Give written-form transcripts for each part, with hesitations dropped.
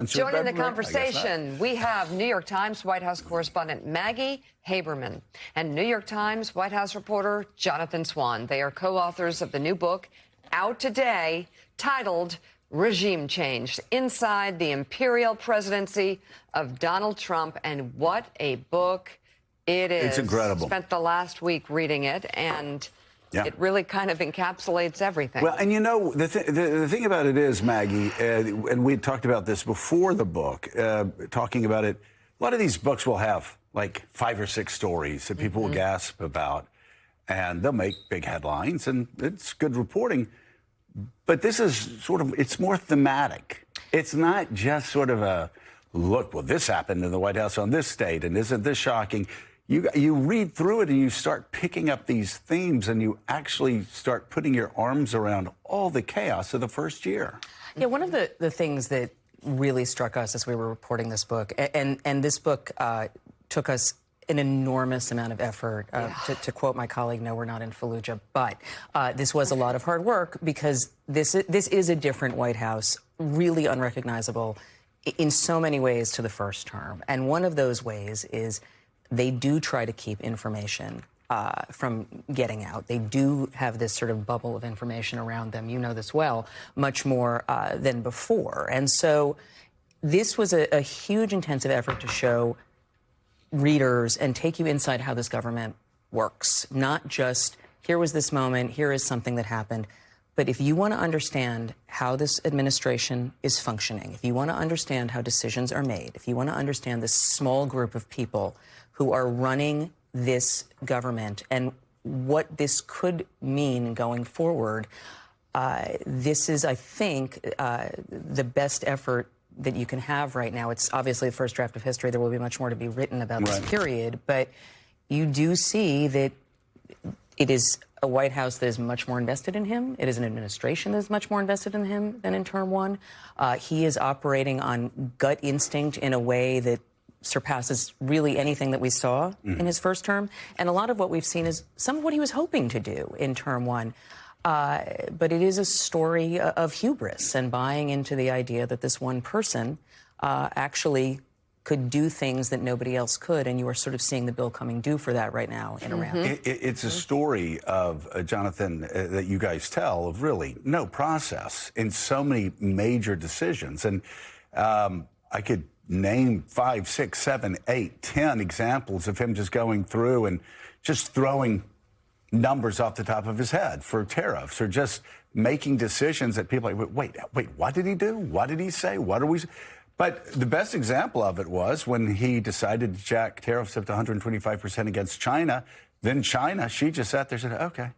Joining the conversation, we have New York Times White House correspondent Maggie Haberman and New York Times White House reporter Jonathan Swan. They are co-authors of the new book out today titled Regime Change, Inside the Imperial Presidency of Donald Trump. And what a book it is. It's incredible. Spent the last week reading it, and it really kind of encapsulates everything. Well, and you know, the thing about it is, Maggie, and we talked about this before the book, talking about it, a lot of these books will have like 5 or 6 stories that people will gasp about, and they'll make big headlines, and it's good reporting. But this is sort of, it's more thematic. It's not just sort of a, look, well, this happened in the White House on this date, and isn't this shocking? You read through it and you start picking up these themes, and you actually start putting your arms around all the chaos of the first year. Yeah, one of the things that really struck us as we were reporting this book, and this book took us an enormous amount of effort. To quote my colleague, no, we're not in Fallujah, but this was a lot of hard work, because this is a different White House, really unrecognizable in so many ways to the first term. And one of those ways is they do try to keep information from getting out. They do have this sort of bubble of information around them. You know this well, much more than before. And so this was a huge, intensive effort to show readers and take you inside how this government works. Not just, here was this moment, here is something that happened. But if you want to understand how this administration is functioning, if you want to understand how decisions are made, if you want to understand this small group of people who are running this government and what this could mean going forward, this is, I think, the best effort that you can have right now. It's obviously the first draft of history. There will be much more to be written about this period, but you do see that it is a White House that is much more invested in him. It is an administration that is much more invested in him than in term one. He is operating on gut instinct in a way that surpasses really anything that we saw in his first term. And a lot of what we've seen is some of what he was hoping to do in term one. But it is a story of hubris and buying into the idea that this one person actually could do things that nobody else could, and you are sort of seeing the bill coming due for that right now in Iran. It's a story of, Jonathan, that you guys tell of really no process in so many major decisions. And I could name 5, 6, 7, 8, 10 examples of him just going through and just throwing numbers off the top of his head for tariffs, or just making decisions that people are like, wait, what did he do? What did he say? What are we... But the best example of it was when he decided to jack tariffs up to 125% against China. Then China, she just sat there and said, okay,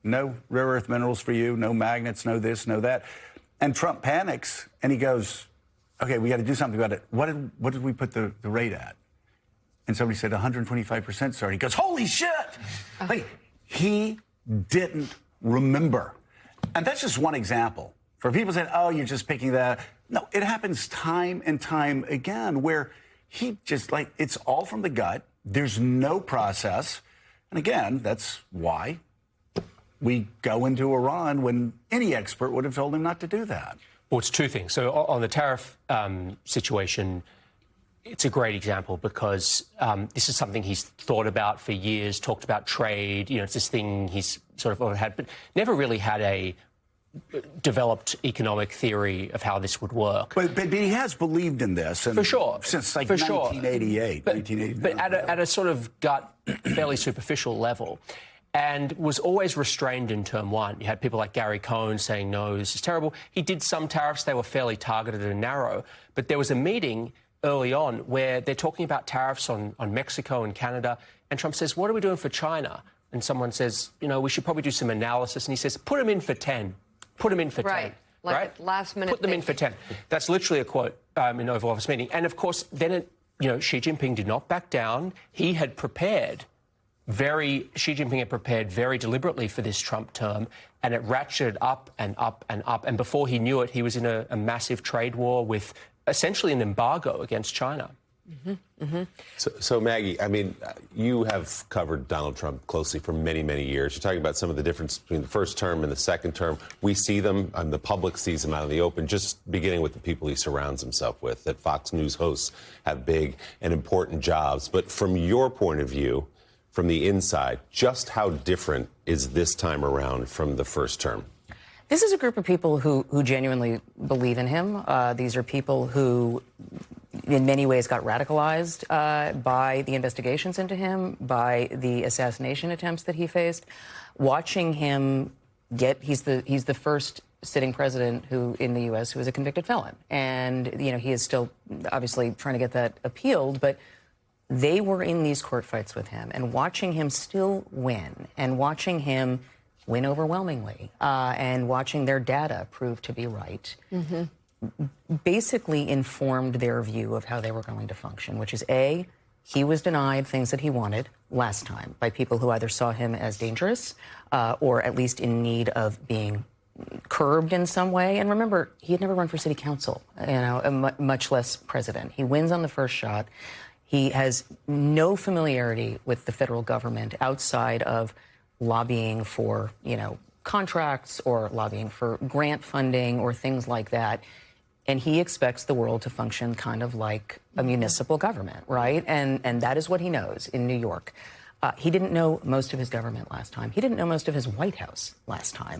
no rare earth minerals for you, no magnets, no this, no that. And Trump panics, and he goes, okay, we got to do something about it. What did we put the rate at? And somebody said 125%, sir. He goes, holy shit! Like, he didn't remember. And that's just one example. For people saying, oh, you're just picking that. No, it happens time and time again where he just, like, it's all from the gut. There's no process. And again, that's why we go into Iran when any expert would have told him not to do that. Well, it's 2 things. So on the tariff situation, it's a great example because this is something he's thought about for years, talked about trade. You know, it's this thing he's sort of had, but never really had a developed economic theory of how this would work. But he has believed in this. And for sure. Since like for 1988, But, 1989. but at a sort of gut, fairly superficial level. And was always restrained in term one. You had people like Gary Cohn saying, no, this is terrible. He did some tariffs. They were fairly targeted and narrow. But there was a meeting early on where they're talking about tariffs on Mexico and Canada. And Trump says, what are we doing for China? And someone says, you know, we should probably do some analysis. And he says, put them in for 10. Put them in for 10. Like last minute. Put them in for 10. That's literally a quote in Oval Office meeting. And of course, then Xi Jinping did not back down. He had prepared Xi Jinping had prepared very deliberately for this Trump term, and it ratcheted up and up and up. And before he knew it, he was in a massive trade war with essentially an embargo against China. So, Maggie, I mean, you have covered Donald Trump closely for many, many years. You're talking about some of the difference between the first term and the second term. We see them, and the public sees them out in the open, just beginning with the people he surrounds himself with, that Fox News hosts have big and important jobs. But from your point of view, from the inside, just how different is this time around from the first term? This is a group of people who genuinely believe in him. These are people who, in many ways, got radicalized by the investigations into him, by the assassination attempts that he faced. Watching him he's the first sitting president who in the U.S. who is a convicted felon, and he is still obviously trying to get that appealed, but they were in these court fights with him, and watching him still win, and watching him win overwhelmingly, and watching their data prove to be right, basically informed their view of how they were going to function, which is A, he was denied things that he wanted last time by people who either saw him as dangerous or at least in need of being curbed in some way. And remember, he had never run for city council, much less president. He wins on the first shot. He has no familiarity with the federal government outside of lobbying for, contracts or lobbying for grant funding or things like that. And he expects the world to function kind of like a municipal government, right? And that is what he knows in New York. He didn't know most of his government last time. He didn't know most of his White House last time.